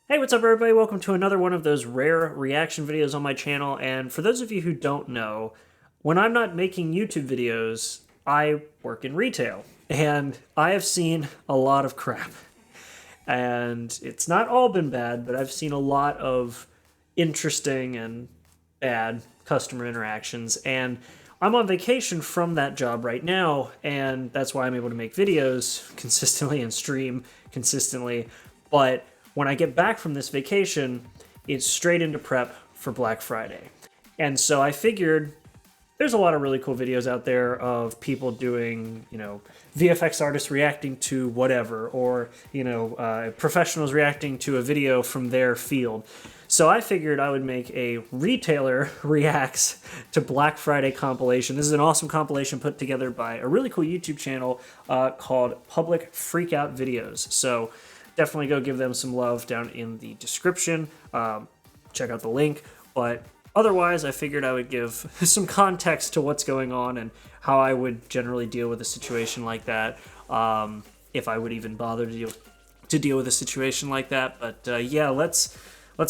Hey, what's up everybody? Welcome to another one of those rare reaction videos on my channel. And for those of you who don't know, when I'm not making YouTube videos, I work in retail. And I have seen a lot of crap. And it's not all been bad, but I've seen a lot of interesting and bad customer interactions. And I'm on vacation from that job right now, and that's why I'm able to make videos consistently and stream consistently. But when I get back from this vacation, it's straight into prep for Black Friday. And so I figured there's a lot of really cool videos out there of people doing, VFX artists reacting to whatever, or, professionals reacting to a video from their field. So I figured I would make a retailer reacts to Black Friday compilation. This is an awesome compilation put together by a really cool YouTube channel called Public Freakout Videos. So definitely go give them some love down in the description. Check out the link. But otherwise, I figured I would give some context to what's going on and how I would generally deal with a situation like that, if I would even bother to deal with a situation like that. But yeah, let's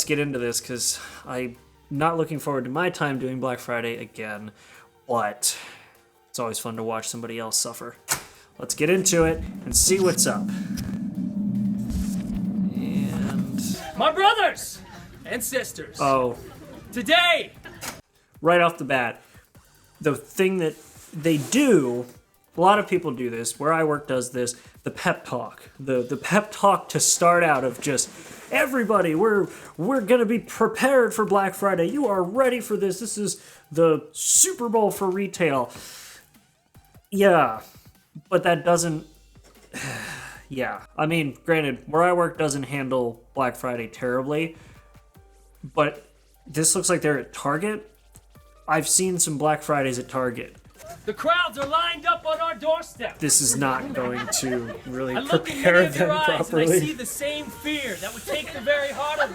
get into this, because I'm not looking forward to my time doing Black Friday again, but it's always fun to watch somebody else suffer. Let's get into it and see what's up. My brothers and sisters. Oh. Today. Right off the bat, the thing that they do, a lot of people do this, where I work does this, the pep talk. The pep talk to start out of just, everybody, we're gonna be prepared for Black Friday. You are ready for this. This is the Super Bowl for retail. Yeah, but that doesn't... Yeah, I mean, granted, where I work doesn't handle Black Friday terribly, but this looks like they're at Target. I've seen some Black Fridays at Target. The crowds are lined up on our doorstep. This is not going to really I look in prepare many of your them eyes properly. and I see the same fear that would take the very heart of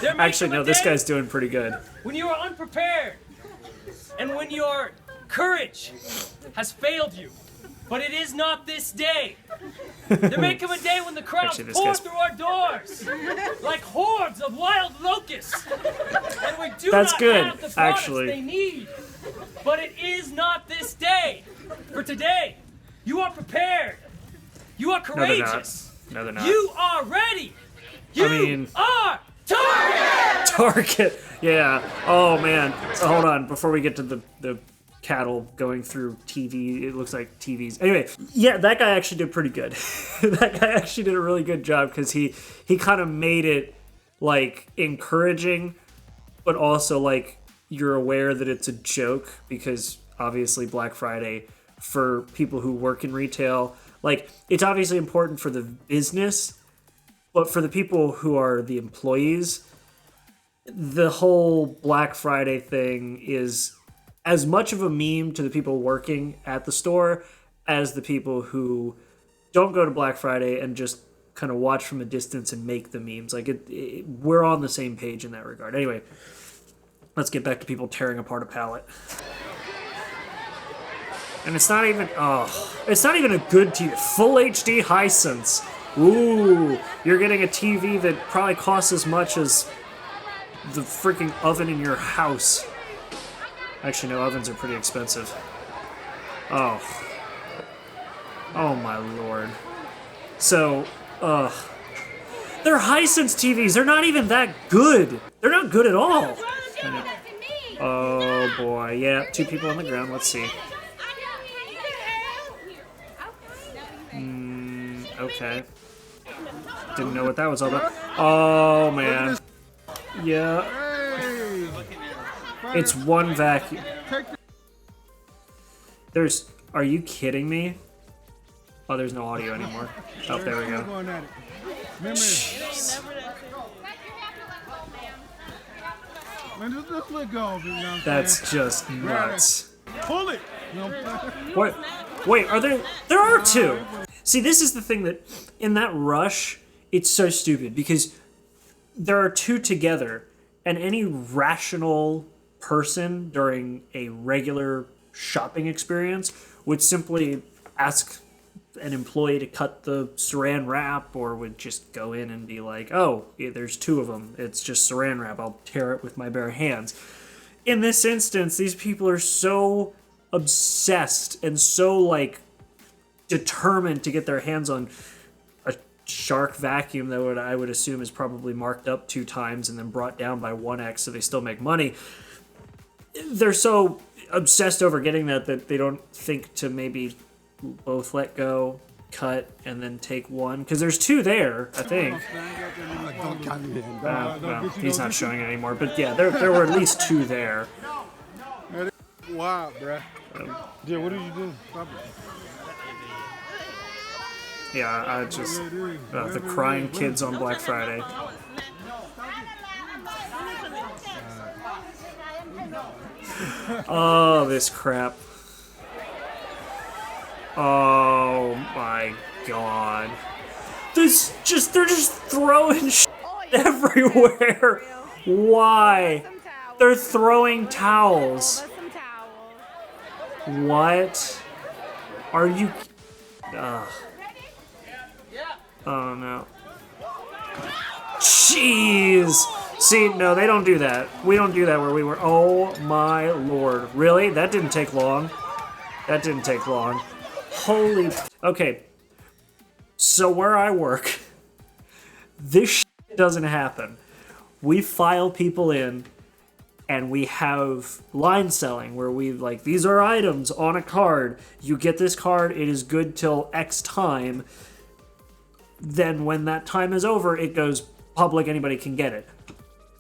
me. Actually, no, this guy's doing pretty good. When you are unprepared and when your courage has failed you. But it is not this day. There may come a day when the crowds pour through our doors like hordes of wild locusts, and we do not have the products they need. But it is not this day. For today, you are prepared. You are courageous. No, they're not. You are ready. You are Target. Target. Yeah. Oh man. So hold on, before we get to the cattle going through TV. It looks like TVs. Anyway, yeah, that guy actually did pretty good. That guy actually did a really good job, because he kind of made it like encouraging, but also like you're aware that it's a joke, because obviously Black Friday, for people who work in retail, like, it's obviously important for the business, but for the people who are the employees, the whole Black Friday thing is as much of a meme to the people working at the store as the people who don't go to Black Friday and just kind of watch from a distance and make the memes. Like, we're on the same page in that regard. Anyway, let's get back to people tearing apart a pallet. And it's not even a good TV. Full HD Hisense. Ooh, you're getting a TV that probably costs as much as the freaking oven in your house. Actually, no, ovens are pretty expensive. Oh. Oh my lord. So, they're Hisense TVs. They're not even that good. They're not good at all. Oh boy, yeah, 2 people on the ground. Let's see. Okay. Didn't know what that was all about. Oh man. Yeah. It's one vacuum. Are you kidding me? Oh, there's no audio anymore. Oh, there we go. Jeez. That's just nuts. Pull it. Wait, there are 2. See, this is the thing that, in that rush, it's so stupid, because there are 2 together, and any rational person during a regular shopping experience would simply ask an employee to cut the saran wrap, or would just go in and be like, oh, yeah, there's 2 of them. It's just saran wrap. I'll tear it with my bare hands. In this instance, these people are so obsessed and so, like, determined to get their hands on a Shark vacuum that I would assume is probably marked up 2 times and then brought down by 1x so they still make money. They're so obsessed over getting that they don't think to maybe both let go, cut, and then take one. Because there's 2 there, I think. Well, he's not showing it anymore. But yeah, there were at least 2 there. Wow, bruh. Yeah, what did you do? Yeah, I just... the crying kids on Black Friday. Oh, this crap. Oh my god. They're just throwing shit everywhere. Why? They're throwing towels. What? Are you... Oh no. Jeez! See, no, they don't do that. We don't do that where we were. Oh my lord. Really? That didn't take long. That didn't take long. Holy... Okay. So where I work, this shit doesn't happen. We file people in, and we have line selling where we, like, these are items on a card. You get this card, it is good till X time. Then when that time is over, it goes public, anybody can get it.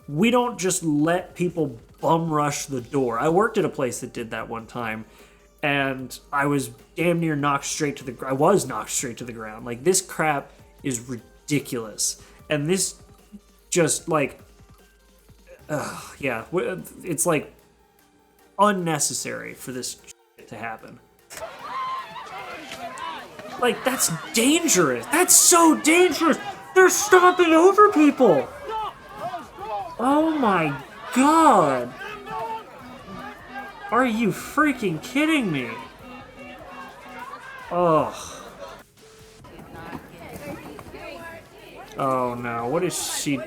We don't just let people bum rush the door. I worked at a place that did that one time, and I was damn near knocked straight to the ground. I was knocked straight to the ground. Like, this crap is ridiculous. And this just, like, yeah, it's, like, unnecessary for this shit to happen. Like, that's dangerous. That's so dangerous. They're stomping over people. Oh my god. Are you freaking kidding me? Oh. Oh no, what is she...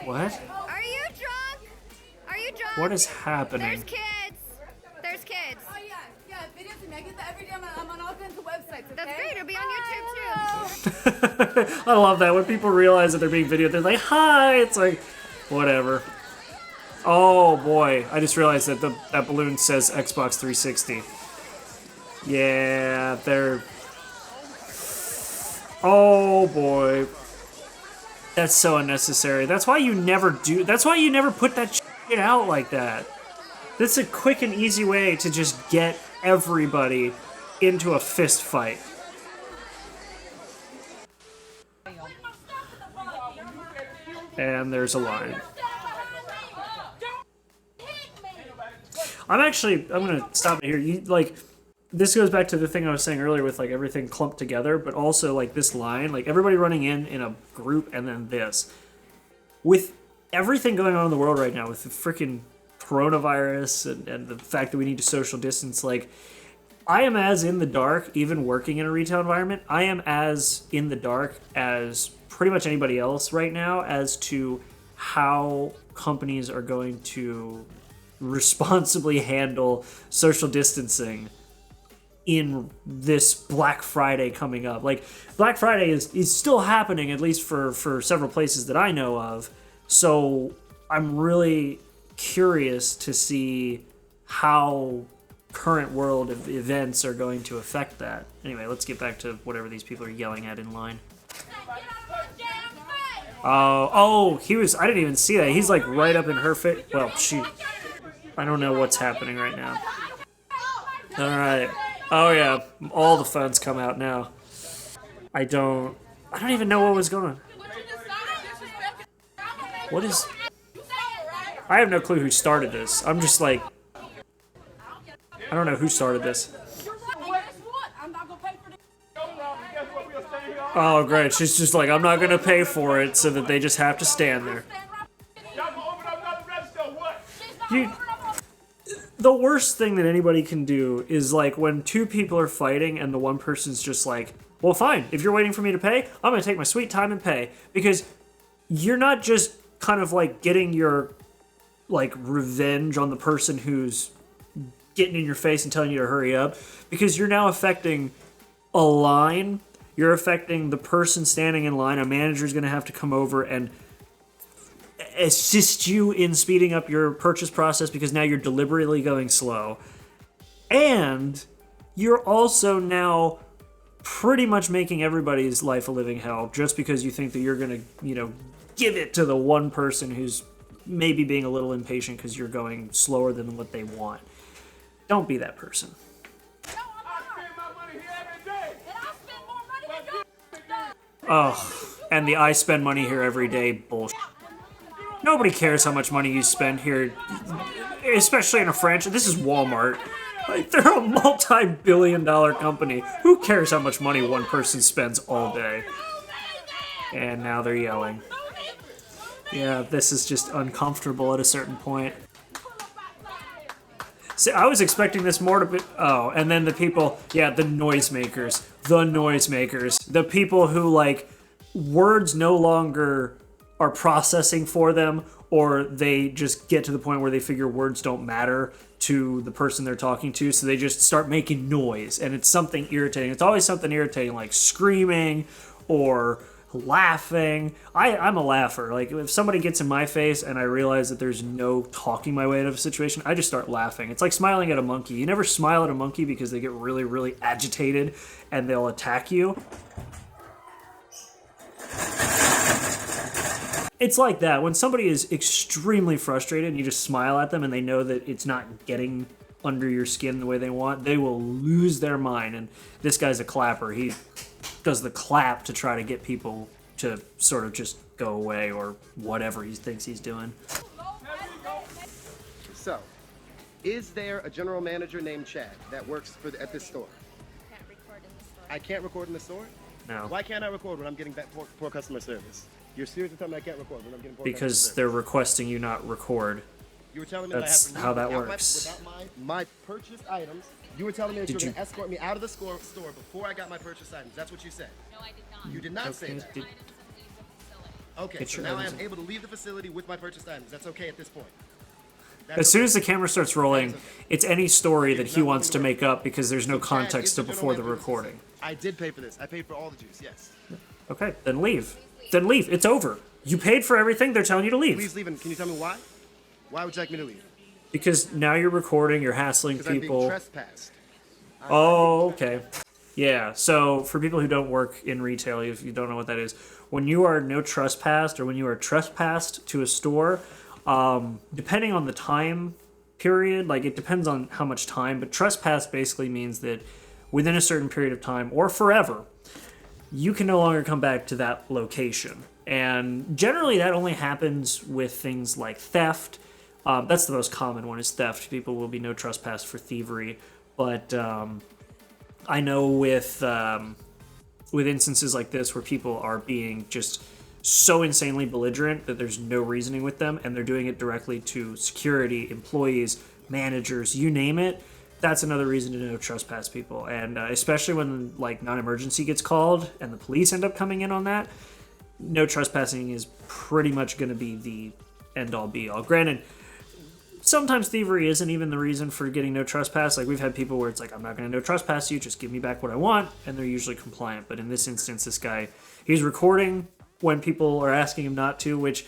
What? Are you drunk? Are you drunk? What is happening? There's kids. There's kids. Oh yeah, videos and I get that every day. I'm on all kinds of websites. Okay? That's great. It'll be on YouTube too. I love that when people realize that they're being videoed. They're like, "Hi!" It's like, whatever. Oh boy, I just realized that that balloon says Xbox 360. Yeah, they're. Oh boy. That's so unnecessary. That's why you never do... That's why you never put that shit out like that. This is a quick and easy way to just get everybody into a fist fight. And there's a line. I'm gonna stop it here. This goes back to the thing I was saying earlier with, like, everything clumped together, but also, like, this line, like, everybody running in a group, and then this. With everything going on in the world right now, with the freaking coronavirus and the fact that we need to social distance, like, I am as in the dark, even working in a retail environment, I am as in the dark as pretty much anybody else right now as to how companies are going to responsibly handle social distancing in this Black Friday coming up. Like, Black Friday is still happening, at least for several places that I know of. So I'm really curious to see how current world events are going to affect that. Anyway, let's get back to whatever these people are yelling at in line. Oh, I didn't even see that. He's, like, right up in her face. Well, I don't know what's happening right now. Alright. Oh yeah, all the phones come out now. I don't even know what was going on. What is... I have no clue who started this. I'm just like... I don't know who started this. Oh great, she's just like, I'm not gonna pay for it, so that they just have to stand there. The worst thing that anybody can do is like when two people are fighting and the one person's just like, well, fine, if you're waiting for me to pay, I'm gonna take my sweet time and pay. Because you're not just kind of like getting your like revenge on the person who's getting in your face and telling you to hurry up, because you're now affecting a line. You're affecting the person standing in line. A manager's gonna have to come over and assist you in speeding up your purchase process because now you're deliberately going slow. And you're also now pretty much making everybody's life a living hell just because you think that you're going to, give it to the one person who's maybe being a little impatient because you're going slower than what they want. Don't be that person. Oh, and the I spend money here every day bullshit. Nobody cares how much money you spend here, especially in a franchise. This is Walmart. Like, they're a multi-billion-dollar company. Who cares how much money one person spends all day? And now they're yelling. Yeah, this is just uncomfortable at a certain point. See, I was expecting this more to be... Oh, and then the people... Yeah, the noisemakers. The noisemakers. The people who, like, words no longer are processing for them, or they just get to the point where they figure words don't matter to the person they're talking to, so they just start making noise, and it's something irritating. It's always something irritating, like screaming or laughing. I'm a laugher. Like, if somebody gets in my face and I realize that there's no talking my way out of a situation, I just start laughing. It's like smiling at a monkey. You never smile at a monkey because they get really, really agitated and they'll attack you. It's like that. When somebody is extremely frustrated and you just smile at them and they know that it's not getting under your skin the way they want, they will lose their mind. And this guy's a clapper. He does the clap to try to get people to sort of just go away or whatever he thinks he's doing. So, is there a general manager named Chad that works at this store? Can't record in the store. I can't record in the store? No. Why can't I record when I'm getting poor customer service? You're seriously telling me I can't record when I'm getting poor customer Because service? they're requesting you not record. You were telling me That's that I have to how that leave works. without my purchased items. You were telling me that you were going to escort me out of the store before I got my purchased items. That's what you said. No, I did not. You did not say that. Did- Items and leave the facility. Okay, Get so your now I items am able to leave the facility with my purchased items. That's okay at this point. As soon as the camera starts rolling, That's okay. it's any story that he not wants to going to make up because there's no Chad is context to the before the general manager of recording. this. I did pay for this. I paid for all the juice, yes. Okay, then leave. Then leave. It's over. You paid for everything. They're telling you to leave. Please leave, and can you tell me why? Why would you like me to leave? Because now you're recording, you're hassling Because I'm being people. trespassed. Oh, okay. Yeah, so for people who don't work in retail, if you don't know what that is, when you are no trespassed or when you are trespassed to a store, depending on the time period, like it depends on how much time, but trespass basically means that within a certain period of time or forever, you can no longer come back to that location. And generally that only happens with things like theft. That's the most common one, is theft. People will be no trespass for thievery. But I know with instances like this where people are being just so insanely belligerent that there's no reasoning with them, and they're doing it directly to security, employees, managers, you name it, that's another reason to no trespass people. And especially when like non-emergency gets called and the police end up coming in on that, no trespassing is pretty much going to be the end-all be-all. Granted, sometimes thievery isn't even the reason for getting no trespass. Like, we've had people where it's like, I'm not going to no trespass you, just give me back what I want, and they're usually compliant. But in this instance, this guy, he's recording when people are asking him not to, which,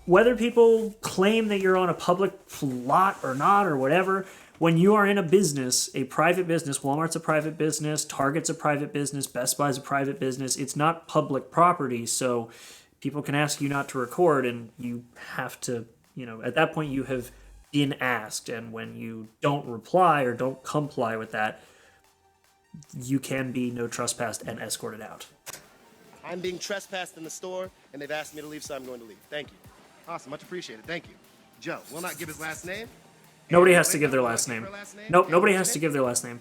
whether people claim that you're on a public lot or not or whatever, when you are in a business, a private business, Walmart's a private business, Target's a private business, Best Buy's a private business, it's not public property, so people can ask you not to record, and you have to, at that point you have been asked, and when you don't reply or don't comply with that, you can be no trespassed and escorted out. I'm being trespassed in the store, and they've asked me to leave, so I'm going to leave. Thank you. Awesome, much appreciated. Thank you. Joe will not give his last name. Nobody has to give their last name. Nope, nobody has to give their last name.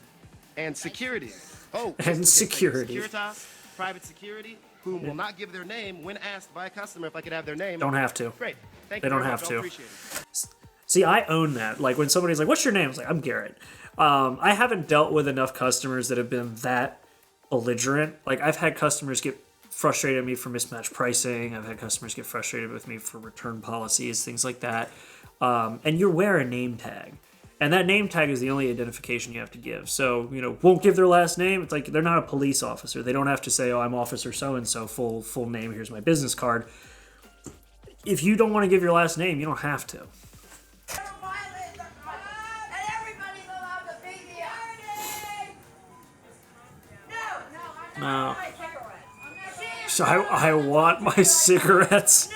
And security. Oh, And security. Securitas, private security, who will not give their name when asked by a customer if I could have their name. Don't have to. Great. Thank They you don't very have much. to. I appreciate it. See, I own that. Like, when somebody's like, what's your name? I was like, I'm Garrett. I haven't dealt with enough customers that have been that belligerent. Like, I've had customers get frustrated at me for mismatched pricing. I've had customers get frustrated with me for return policies, things like that. And you wear a name tag. And that name tag is the only identification you have to give. So, won't give their last name. It's like they're not a police officer. They don't have to say, oh, I'm Officer so-and-so, full name, here's my business card. If you don't want to give your last name, you don't have to. No. So I want my cigarettes.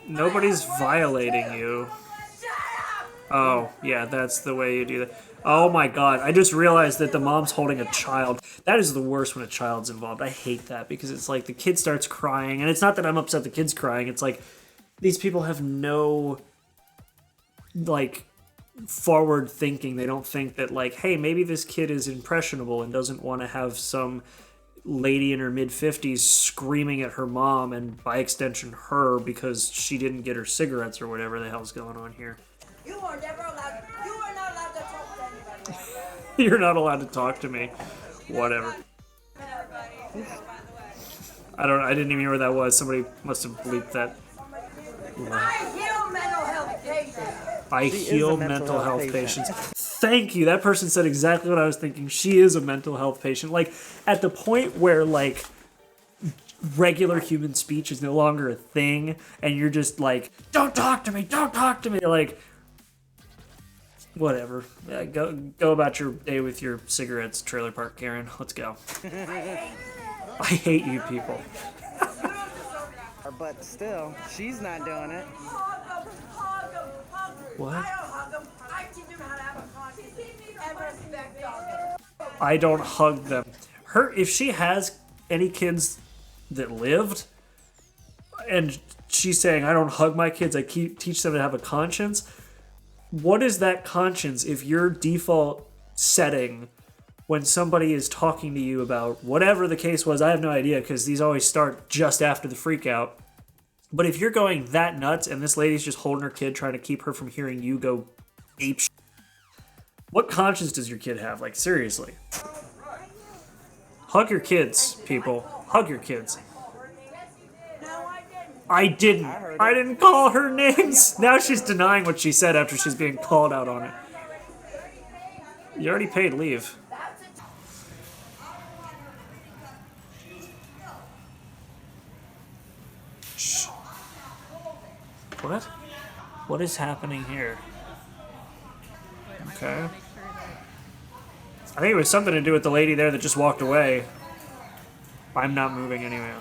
Nobody's violating you. Oh, yeah, that's the way you do that. Oh my god, I just realized that the mom's holding a child. That is the worst when a child's involved. I hate that because it's like the kid starts crying, and it's not that I'm upset the kid's crying, it's like these people have no, like, forward thinking. They don't think that, like, hey, maybe this kid is impressionable and doesn't want to have some lady in her mid-50s screaming at her mom and by extension her because she didn't get her cigarettes or whatever the hell's going on here. You are not allowed to talk to anybody. You're not allowed to talk to me. Whatever. I didn't even hear what that was. Somebody must have bleeped that. I heal mental health patients. I heal mental health patients. Thank you. That person said exactly what I was thinking. She is a mental health patient. Like, at the point where, like, regular human speech is no longer a thing, and you're just like, don't talk to me, don't talk to me. Like, whatever. Yeah, go about your day with your cigarettes, Trailer Park Karen. Let's go. I hate you people. But still, she's not doing it. What? I teach them how to have a conscience and respect others. I don't hug them. If she has any kids that lived, and she's saying, I don't hug my kids, I teach them to have a conscience, what is that conscience if your default setting when somebody is talking to you about whatever the case was? I have no idea, because these always start just after the freakout. But if you're going that nuts and this lady's just holding her kid trying to keep her from hearing you go ape shit, what conscience does your kid have? Like, seriously. Hug your kids, people. Hug your kids. I didn't call her names. Now she's denying what she said after she's being called out on it. You already paid leave. Shh. What? What is happening here? Okay. I think it was something to do with the lady there that just walked away. I'm not moving anyway.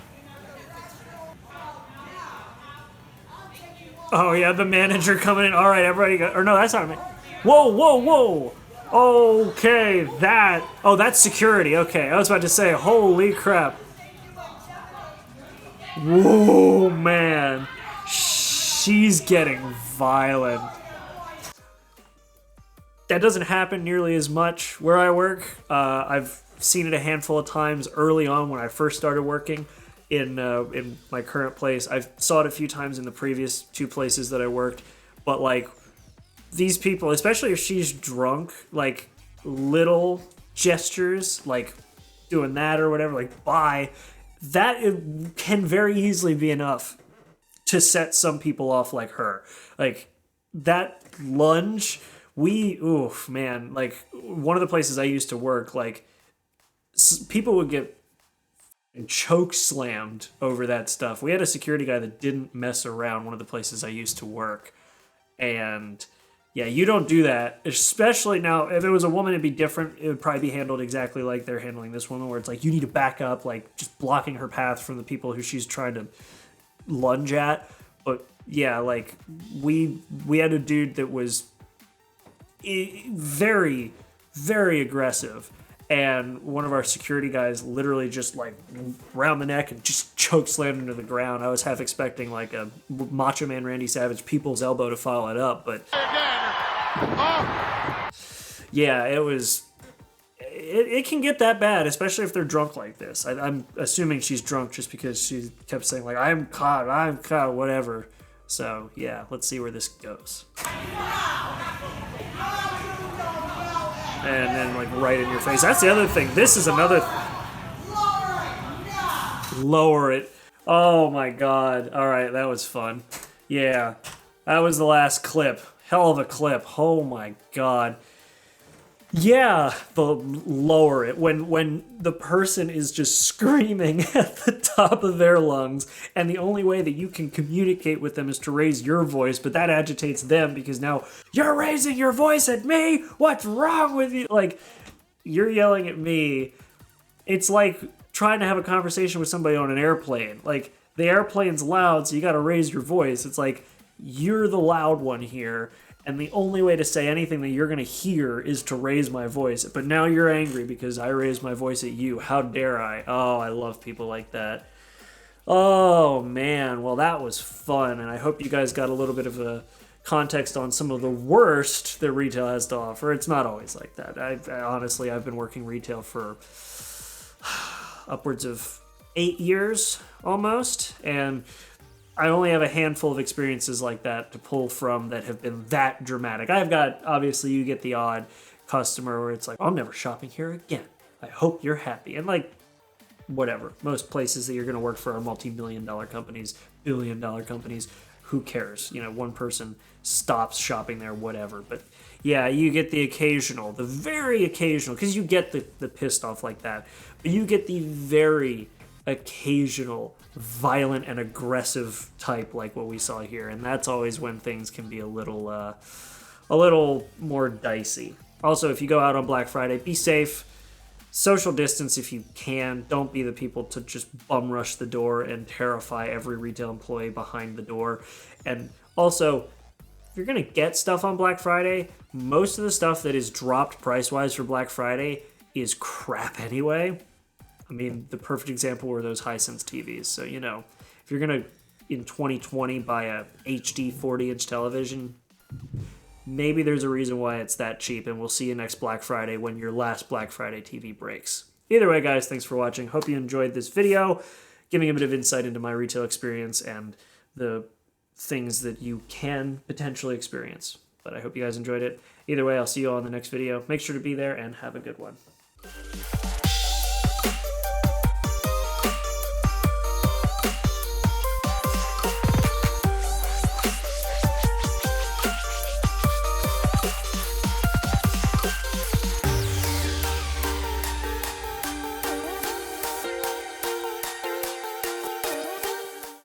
Oh yeah, the manager coming in. All right, everybody go. Or no, that's not me. Whoa, whoa, whoa. Okay, that. Oh, that's security. Okay, I was about to say, holy crap. Whoa, man. She's getting violent. That doesn't happen nearly as much where I work. I've seen it a handful of times early on when I first started working in my current place. I saw it a few times in the previous 2 places that I worked. But, like, these people, especially if she's drunk, like, little gestures, like doing that or whatever, like, bye, that can very easily be enough to set some people off like her. Like, that lunge, oof, man, like, one of the places I used to work, like, people would get choke slammed over that stuff. We had a security guy that didn't mess around, one of the places I used to work. And yeah, you don't do that. Especially now, if it was a woman, it'd be different. It would probably be handled exactly like they're handling this woman, where it's like, you need to back up, like, just blocking her path from the people who she's trying to lunge at. But yeah, like, we had a dude that was very, very aggressive. And one of our security guys literally just, like, round the neck and just choke slammed into the ground. I was half expecting, like, a Macho Man Randy Savage people's elbow to follow it up, but yeah, it was it can get that bad, especially if they're drunk like this. I'm assuming she's drunk just because she kept saying, like, I'm caught, whatever. So, yeah, let's see where this goes. And then, like, right in your face. That's the other thing. This is another... Lower it. Oh, my God. All right, that was fun. Yeah, that was the last clip. Hell of a clip. Oh, my God. Yeah, the lower it when the person is just screaming at the top of their lungs, and the only way that you can communicate with them is to raise your voice, but that agitates them because now you're raising your voice at me. What's wrong with you? Like, you're yelling at me. It's like trying to have a conversation with somebody on an airplane. Like, the airplane's loud, so you got to raise your voice. It's like you're the loud one here. And the only way to say anything that you're going to hear is to raise my voice. But now you're angry because I raised my voice at you. How dare I? Oh, I love people like that. Oh, man. Well, that was fun. And I hope you guys got a little bit of a context on some of the worst that retail has to offer. It's not always like that. Honestly, I've been working retail for upwards of 8 years almost. And I only have a handful of experiences like that to pull from that have been that dramatic. I've got, obviously, you get the odd customer where it's like, I'm never shopping here again. I hope you're happy. And like, whatever. Most places that you're going to work for are multi-million-dollar companies, billion-dollar companies. Who cares? You know, one person stops shopping there, whatever. But yeah, you get the occasional, the very occasional, because you get the pissed off like that. But you get the very occasional violent and aggressive type like what we saw here, and that's always when things can be a little more dicey. Also, if you go out on Black Friday, be safe, social distance if you can. Don't be the people to just bum rush the door and terrify every retail employee behind the door. And also, if you're gonna get stuff on Black Friday, most of the stuff that is dropped price-wise for Black Friday is crap anyway. I mean, the perfect example were those Hisense TVs. So, you know, if you're going to, in 2020, buy a HD 40-inch television, maybe there's a reason why it's that cheap, and we'll see you next Black Friday when your last Black Friday TV breaks. Either way, guys, thanks for watching. Hope you enjoyed this video, giving a bit of insight into my retail experience and the things that you can potentially experience. But I hope you guys enjoyed it. Either way, I'll see you all in the next video. Make sure to be there, and have a good one.